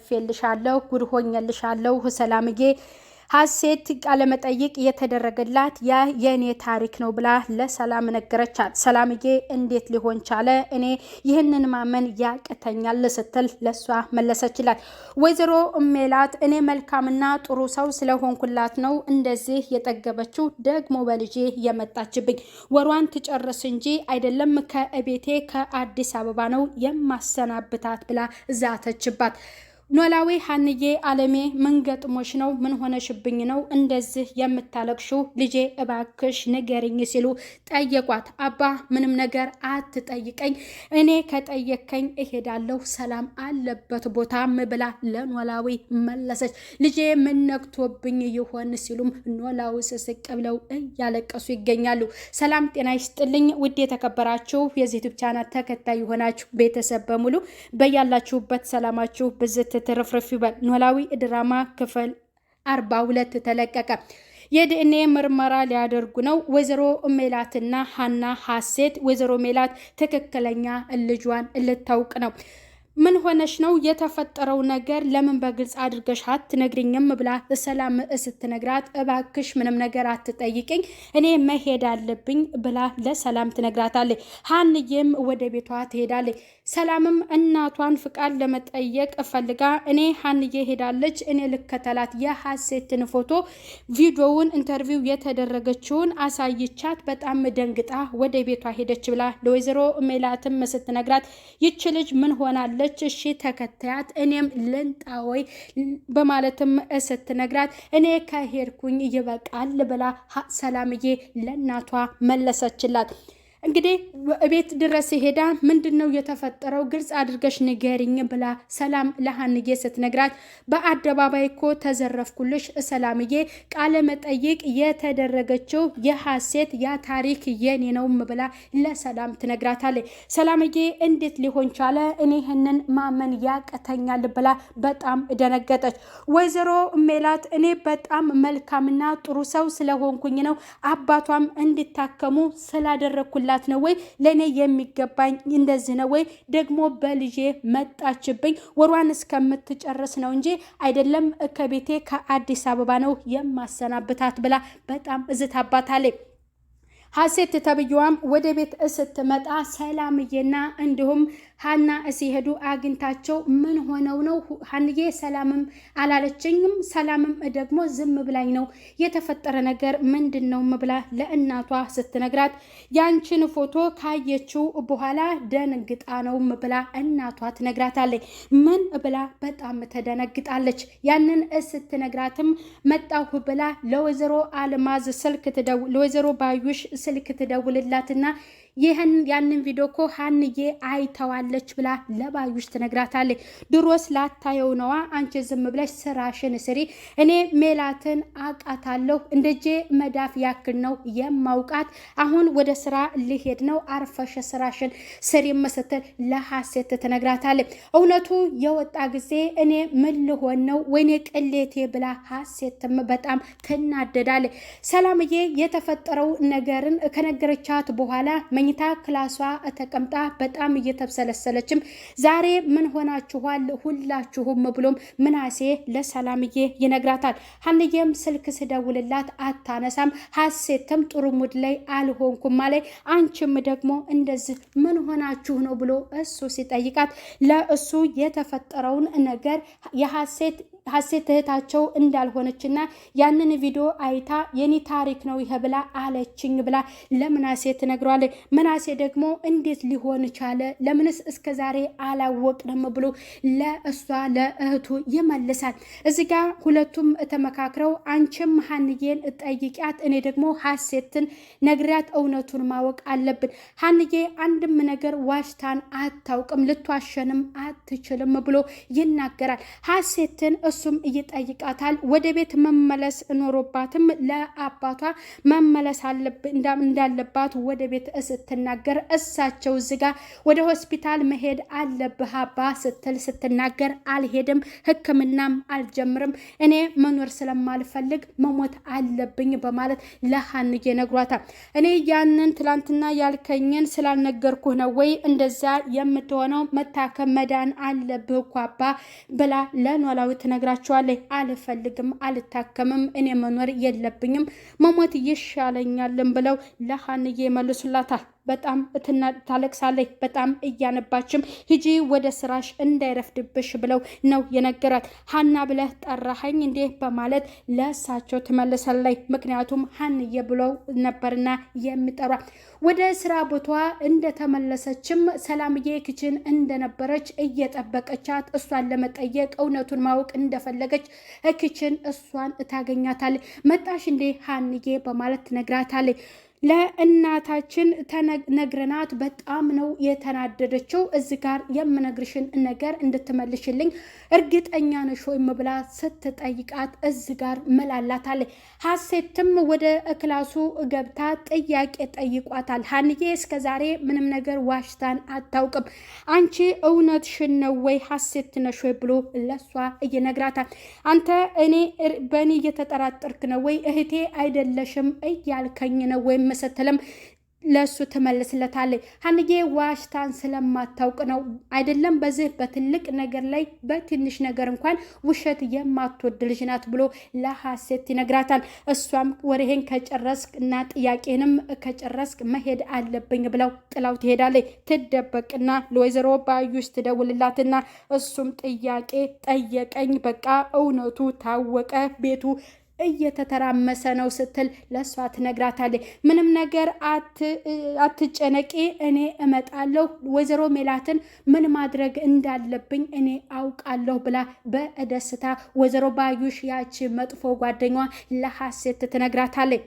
ፈልሻለሁ ጉድ ሆኛለሻለሁ ሰላምዬ ሀሴት ቃለ መጠይቅ የተደረገላት ያ የኔ ታሪክ ነው ብላ ለሰላም ነገረቻት። ሰላምዬ እንዴት ሊሆን ቻለ እኔ ይህንን ማመን ያቅተኛል ስትል ለሷ መለሰችላት። ወይዘሮ ሜላት እኔ መልካምና ጥሩ ሰው ስለሆንኩላት ነው እንደዚህ የጠገበችው ደግሞ በልጄ የመጣችብኝ ወሯን ትጨርስ እንጂ አይደለም ከቤቴ ከአዲስ አበባ ነው የማሰናብታት ብላ ዛተችባት። ኖላዊ ሀንዬ አለሜ ምን ገጥሞሽ ነው? ምን ሆነሽብኝ ነው እንደዚህ የምታለቅሽው? ልጄ እባክሽ ንገሪኝ ሲሉ ጠየቋት። አባ ምንም ነገር አትጠይቀኝ፣ እኔ ከጠየከኝ እሄዳለሁ ሰላም አለበት ቦታም ብላ ለኖላዊ መለሰች። ልጄ ምን ነክቶብኝ ይሆን ሲሉም ኖላዊ ስስቅ ብለው እያለቀሱ ይገኛሉ። ሰላም ጤና ይስጥልኝ ውድ የተከበራችሁ የዚህ ዩቲዩብ ቻናል ተከታይ የሆናችሁ ቤተሰብ በሙሉ በያላችሁበት ሰላማችሁ ብዝት ተረፍረፍ ይበል። ኖላዊ ድራማ ክፍል 42 ተለቀቀ። የዲኤንኤ ምርመራ ሊያደርጉ ነው ወይዘሮ ሜላትና ሀና ሀሴት። ወይዘሮ ሜላት ትክክለኛ ልጇን ልታውቅ ነው። ምን ሆነሽ ነው? የተፈጠረው ነገር ለምን በግልጽ አድርገሽ አትነግሪኝም? ብላ ሰላም ስትነግራት እባክሽ ምንም ነገር አትጠይቅኝ እኔ መሄድ አለብኝ ብላ ለሰላም ትነግራታለች። ሀንዬም ወደ ቤቷ ትሄዳለች። ሰላምም እናቷን ፍቃድ ለመጠየቅ ፈልጋ እኔ ሀንዬ ሄዳለች እኔ ልከተላት የሀሴትን ፎቶ ቪዲዮውን ኢንተርቪው የተደረገችውን አሳይቻት በጣም ደንግጣ ወደ ቤቷ ሄደች ብላ ለወይዘሮ ሜላትም ስትነግራት ይች ልጅ ምን ሆናለች? እሺ ተከታያት እኔም ልንጣ ወይ በማለትም ስትነግራት እኔ ከሄድኩኝ ይበቃል ብላ ሰላምዬ ለእናቷ መለሰችላት። እንግዲህ ቤት ድረስ ሄዳ ምንድነው የተፈጠረው ግልጽ አድርገሽ ንገሪኝ ብላ ሰላም ለሀንዬ ስትነግራት በአደባባይ እኮ ተዘረፍኩልሽ ሰላምዬ ቃለ መጠይቅ የተደረገችው የሀሴት ያ ታሪክ የኔ ነው ብላ ለሰላም ትነግራታለች። ሰላምዬ እንዴት ሊሆን ቻለ እኔ ይህንን ማመን ያቅተኛል ብላ በጣም ደነገጠች። ወይዘሮ ሜላት እኔ በጣም መልካምና ጥሩ ሰው ስለሆንኩኝ ነው አባቷም እንዲታከሙ ስላደረኩላት ነው ወይ ለኔ የሚገባኝ እንደዚህ ነው ወይ ደግሞ በልጄ መጣችብኝ ወሯን እስከምትጨርስ ነው እንጂ አይደለም ከቤቴ ከአዲስ አበባ ነው የማሰናብታት ብላ በጣም እዝታባታለች። ሀሴት ተብየዋም ወደ ቤት ስትመጣ ሰላምዬና እንዲሁም ሀና ሲሄዱ አግኝታቸው ምን ሆነው ነው ሀንዬ ሰላምም አላለችኝም ሰላምም ደግሞ ዝም ብላኝ ነው የተፈጠረ ነገር ምንድነው ብላ ለእናቷ ስትነግራት ያንቺን ፎቶ ካየችው በኋላ ደንግጣ ነው ብላ እናቷ ትነግራታለች። ምን ብላ በጣም ተደነግጣለች። ያንን ስትነግራትም መጣሁ ብላ ለወይዘሮ አልማዝ ስልክ ለወይዘሮ ባዩሽ ስልክ ትደውልላትና ያንን ቪዲዮ እኮ ሀንዬ አይተዋለች ብላ ለባዩሽ ትነግራታለች። ድሮስ ላታየው ነዋ አንቺ ዝም ብለሽ ስራሽን ስሪ እኔ ሜላትን አቃታለሁ እንደጄ መዳፍ ያክል ነው የማውቃት አሁን ወደ ስራ ሊሄድ ነው አርፈሽ ስራሽን ስሪ ስትል ለሀሴት ትነግራታለች። እውነቱ የወጣ ጊዜ እኔ ምን ልሆን ነው ወይኔ ቅሌቴ ብላ ሀሴትም በጣም ትናደዳለች። ሰላምዬ የተፈጠረው ነገርን ከነገረቻት በኋላ መኝታ ክላሷ ተቀምጣ በጣም እየተብሰለሰለችም ዛሬ ምን ሆናችኋል ሁላችሁም ብሎም ምናሴ ለሰላምዬ ይነግራታል። ሀንዬም ስልክ ስደውልላት አታነሳም። ሀሴትም ጥሩ ሙድ ላይ አልሆንኩም ማለት አንቺም ደግሞ እንደዚህ ምን ሆናችሁ ነው ብሎ እሱ ሲጠይቃት ለእሱ የተፈጠረውን ነገር የሀሴት እህታቸው እንዳልሆነችና ያንን ቪዲዮ አይታ የኔ ታሪክ ነው ይሄ ብላ አለችኝ ብላ ለምናሴ ትነግሯለች። ምናሴ ደግሞ እንዴት ሊሆን ቻለ ለምንስ እስከዛሬ አላወቅንም ብሎ ለእሷ ለእህቱ ይመልሳል። እዚህ ጋር ሁለቱም ተመካክረው አንቺም ሀንዬን ጠይቂያት እኔ ደግሞ ሀሴትን ነግሪያት እውነቱን ማወቅ አለብን ሀንዬ አንድም ነገር ዋሽታን አታውቅም ልትዋሸንም አትችልም ብሎ ይናገራል። ሀሴትን እሱም ይጠይቃታል። ወደ ቤት መመለስ ኖሮባትም ለአባቷ መመለስ እንዳለባት ወደ ቤት ስትናገር እሳቸው ዝጋ ወደ ሆስፒታል መሄድ አለብህ አባ ስትናገር አልሄድም፣ ሕክምናም አልጀምርም፣ እኔ መኖር ስለማልፈልግ መሞት አለብኝ በማለት ለሀንዬ ነግሯታል። እኔ ያንን ትላንትና ያልከኝን ስላልነገርኩህ ነው ወይ እንደዛ የምትሆነው? መታከም መዳን አለብህ እኮ አባ ብላ ለኖላዊ ትነግራቸዋለች። አልፈልግም፣ አልታከምም፣ እኔ መኖር የለብኝም፣ መሞት ይሻለኛልን ብለው ለሀንዬ መልሱላታል። በጣም ታለቅሳለች። በጣም እያነባችም ሂጂ ወደ ስራሽ እንዳይረፍድብሽ ብለው ነው የነገራት። ሀና ብለህ ጠራኸኝ እንዴ በማለት ለእሳቸው ትመልሳለች። ምክንያቱም ሀንዬ ብለው ነበርና የሚጠሯት። ወደ ስራ ቦታዋ እንደተመለሰችም ሰላምዬ ክችን እንደነበረች እየጠበቀቻት እሷን ለመጠየቅ እውነቱን ማወቅ እንደፈለገች ክችን እሷን ታገኛታለች። መጣሽ እንዴ ሀንዬ በማለት ትነግራታለች። ለእናታችን ነግረናት በጣም ነው የተናደደችው። እዚህ ጋር የምነግርሽን ነገር እንድትመልሽልኝ እርግጠኛ ነሽ ወይ ብላ ስትጠይቃት እዚህ ጋር መላላታለች። ሀሴትም ወደ ክላሱ ገብታ ጥያቄ ጠይቋታል። ሀንዬ እስከዛሬ ምንም ነገር ዋሽታን አታውቅም፣ አንቺ እውነትሽን ነው ወይ ሀሴት ነሽ ወይ ብሎ ለሷ እየነግራታል። አንተ በእኔ እየተጠራጠርክ ነው ወይ እህቴ አይደለሽም እያልከኝ ነው ወይም ስትልም ለሱ ትመልስለታለች። ሀንዬ ዋሽታን ስለማታውቅ ነው አይደለም በዚህ በትልቅ ነገር ላይ በትንሽ ነገር እንኳን ውሸት የማትወድ ልጅ ናት ብሎ ለሀሴት ይነግራታል። እሷም ወሬህን ከጨረስክ እና ጥያቄንም ከጨረስክ መሄድ አለብኝ ብለው ጥላው ትሄዳለች። ትደበቅና ለወይዘሮ ባዩሽ ትደውልላትና እሱም ጥያቄ ጠየቀኝ፣ በቃ እውነቱ ታወቀ፣ ቤቱ እየተተራመሰ ነው ስትል ለሷ ትነግራታለች። ምንም ነገር አትጨነቂ፣ እኔ እመጣለሁ፣ ወይዘሮ ሜላትን ምን ማድረግ እንዳለብኝ እኔ አውቃለሁ ብላ በደስታ ወይዘሮ ባዩሽ ያቺ መጥፎ ጓደኛዋ ለሀሴት ትነግራታለች።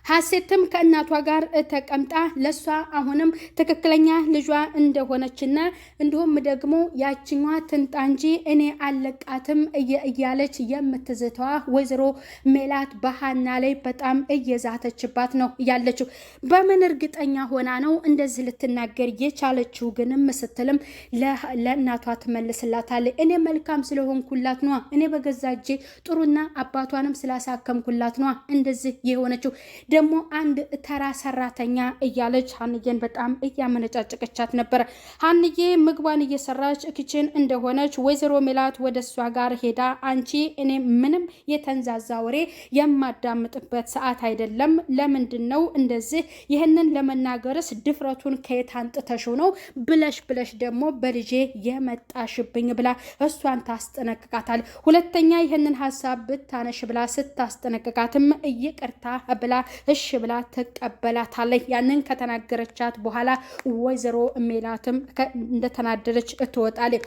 ሀሴትም ከእናቷ ጋር ተቀምጣ ለሷ አሁንም ትክክለኛ ልጇ እንደሆነችና እንዲሁም ደግሞ ያችኛዋ ትንጣ እንጂ እኔ አለቃትም እያለች የምትዝተዋ ወይዘሮ ሜላት በሀና ላይ በጣም እየዛተችባት ነው ያለችው። በምን እርግጠኛ ሆና ነው እንደዚህ ልትናገር የቻለችው ግንም ስትልም ለእናቷ ትመልስላታለች። እኔ መልካም ስለሆንኩላት ነዋ፣ እኔ በገዛ እጄ ጥሩና አባቷንም ስላሳከምኩላት ነዋ እንደዚህ የሆነችው፣ ደግሞ አንድ ተራ ሰራተኛ እያለች ሀንዬን በጣም እያመነጫጨቀቻት ነበረ። ሀንዬ ምግቧን እየሰራች ክችን እንደሆነች ወይዘሮ ሜላት ወደ እሷ ጋር ሄዳ አንቺ እኔ ምንም የተንዛዛ ወሬ የማዳምጥበት ሰዓት አይደለም፣ ለምንድን ነው እንደዚህ ይህንን ለመናገርስ ድፍረቱን ከየት አንጥተሽው ነው ብለሽ ደግሞ በልጄ የመጣሽብኝ ብላ እሷን ታስጠነቅቃታል። ሁለተኛ ይህንን ሀሳብ ብታነሽ ብላ ስታስጠነቅቃትም ይቅርታ ብላ እሺ ብላ ተቀበላታለች። ያንን ከተናገረቻት በኋላ ወይዘሮ ሜላትም እንደተናደደች ትወጣለች።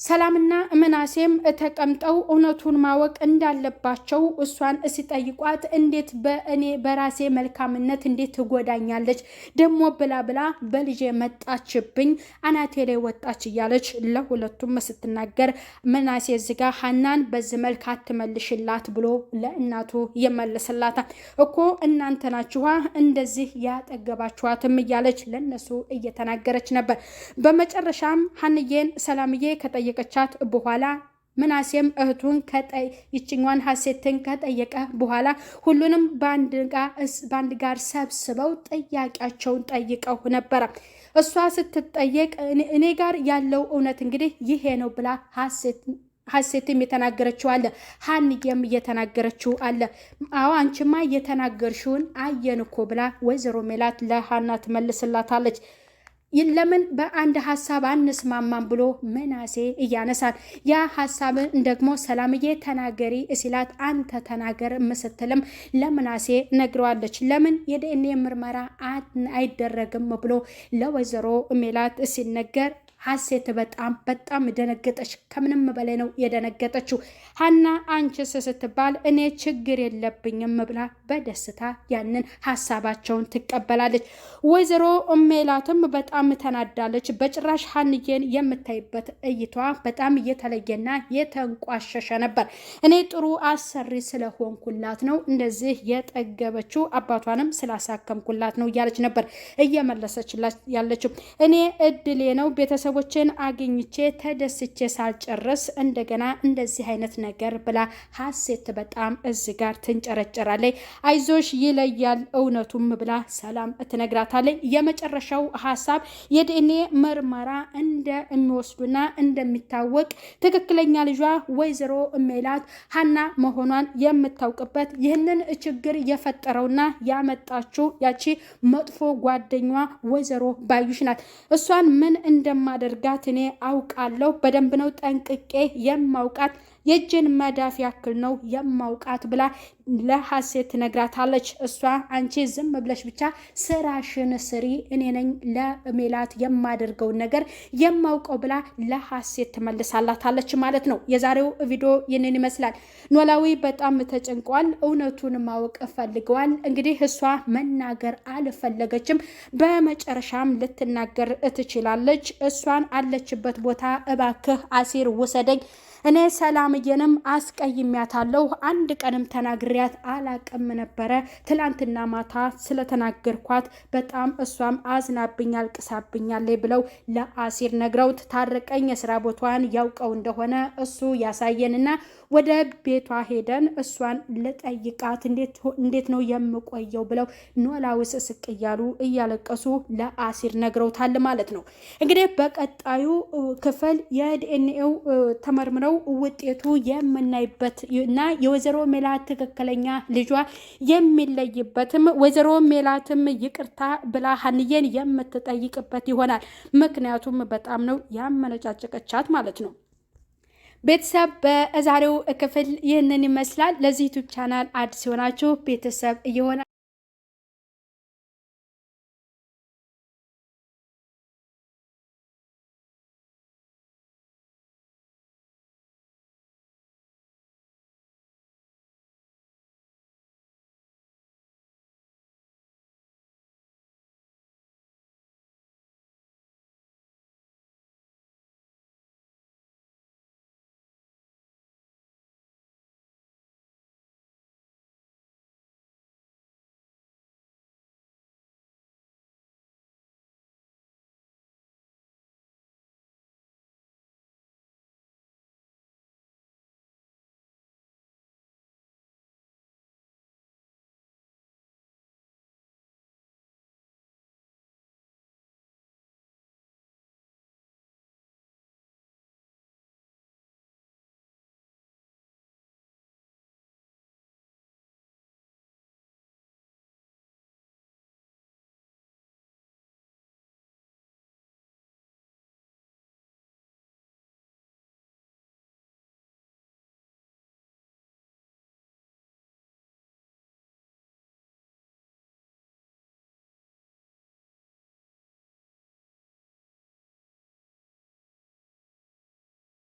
ሰላምና ምናሴም ተቀምጠው እውነቱን ማወቅ እንዳለባቸው እሷን ሲጠይቋት እንዴት በእኔ በራሴ መልካምነት እንዴት ትጎዳኛለች ደግሞ ብላ በልጄ መጣችብኝ አናቴ ላይ ወጣች እያለች ለሁለቱም ስትናገር ምናሴ ዝጋ ሀናን በዚህ መልክ አትመልሽላት ብሎ ለእናቱ ይመልስላታል። እኮ እናንተ ናችኋ እንደዚህ ያጠገባችኋትም እያለች ለነሱ እየተናገረች ነበር። በመጨረሻም ሀንዬን ሰላምዬ ከጠየቀቻት በኋላ ምናሴም እህቱን ይችኛዋን ሀሴትን ከጠየቀ በኋላ ሁሉንም በአንድ ጋር ሰብስበው ጥያቄያቸውን ጠይቀው ነበረ። እሷ ስትጠየቅ እኔ ጋር ያለው እውነት እንግዲህ ይሄ ነው ብላ ሀሴትም የተናገረችው አለ፣ ሀንዬም እየተናገረችው አለ። አዎ አንቺማ እየተናገርሽውን አየን እኮ ብላ ወይዘሮ ሜላት ለሀና ትመልስላታለች። ለምን በአንድ ሀሳብ አንስማማም ብሎ ምናሴ እያነሳል። ያ ሀሳብን ደግሞ ሰላምዬ ተናገሪ ሲላት አንተ ተናገር ስትልም ለምናሴ ነግረዋለች። ለምን የዲኤንኤ ምርመራ አይደረግም ብሎ ለወይዘሮ ሜላት ሲነገር ሀሴት በጣም ደነገጠች። ከምንም በላይ ነው የደነገጠችው። ሀና አንቺስ ስትባል እኔ ችግር የለብኝም ብላ በደስታ ያንን ሀሳባቸውን ትቀበላለች። ወይዘሮ ሜላትም በጣም ተናዳለች። በጭራሽ ሀንዬን የምታይበት እይቷ በጣም የተለየና የተንቋሸሸ ነበር። እኔ ጥሩ አሰሪ ስለሆንኩላት ነው እንደዚህ የጠገበችው፣ አባቷንም ስላሳከምኩላት ነው እያለች ነበር እየመለሰችላት ያለችው። እኔ እድሌ ነው ቤተሰቦችን አግኝቼ ተደስቼ ሳልጨርስ እንደገና እንደዚህ አይነት ነገር ብላ ሀሴት በጣም እዚህ ጋር ትንጨረጨራለች። አይዞሽ ይለያል እውነቱም ብላ ሰላም ትነግራታለች። የመጨረሻው ሀሳብ የዲኤንኤ ምርመራ እንደሚወስዱና እንደሚታወቅ ትክክለኛ ልጇ ወይዘሮ ሜላት ሀና መሆኗን የምታውቅበት ይህንን ችግር የፈጠረውና ያመጣችው ያቺ መጥፎ ጓደኛዋ ወይዘሮ ባዩሽ ናት። እሷን ምን እንደማደርጋት እኔ አውቃለሁ፣ በደንብ ነው ጠንቅቄ የማውቃት፣ የእጅን መዳፍ ያክል ነው የማውቃት ብላ ለሀሴት ትነግራታለች። እሷ አንቺ ዝም ብለሽ ብቻ ስራሽን ስሪ፣ እኔ ነኝ ለሜላት የማደርገውን ነገር የማውቀው ብላ ለሀሴት ትመልሳላታለች ማለት ነው። የዛሬው ቪዲዮ ይህንን ይመስላል። ኖላዊ በጣም ተጨንቋል። እውነቱን ማወቅ ፈልገዋል። እንግዲህ እሷ መናገር አልፈለገችም። በመጨረሻም ልትናገር ትችላለች። እሷን አለችበት ቦታ እባክህ አሲር ውሰደኝ፣ እኔ ሰላምዬንም አስቀይሜያታለሁ፣ አንድ ቀንም ተናግሪያት አላቅም ነበረ፣ ትላንትና ማታ ስለተናገርኳት በጣም እሷም አዝናብኝ አልቅሳብኛል ብለው ለአሲር ነግረውት ታረቀኝ፣ የስራ ቦታዋን ያውቀው እንደሆነ እሱ ያሳየንና ወደ ቤቷ ሄደን እሷን ልጠይቃት እንዴት ነው የምቆየው ብለው ኖላዊ ስቅ እያሉ እያለቀሱ ለአሲር ነግረውታል ማለት ነው። እንግዲህ በቀጣዩ ክፍል የዲኤንኤው ተመርምረው ውጤቱ የምናይበት እና የወይዘሮ ሜላት ትክክለኛ ልጇ የሚለይበትም ወይዘሮ ሜላትም ይቅርታ ብላ ሀንዬን የምትጠይቅበት ይሆናል። ምክንያቱም በጣም ነው ያመነጫጨቀቻት ማለት ነው። ቤተሰብ በዛሬው ክፍል ይህንን ይመስላል። ለዚህ ዩቲዩብ ቻናል አዲስ ሲሆናችሁ ቤተሰብ እየሆነ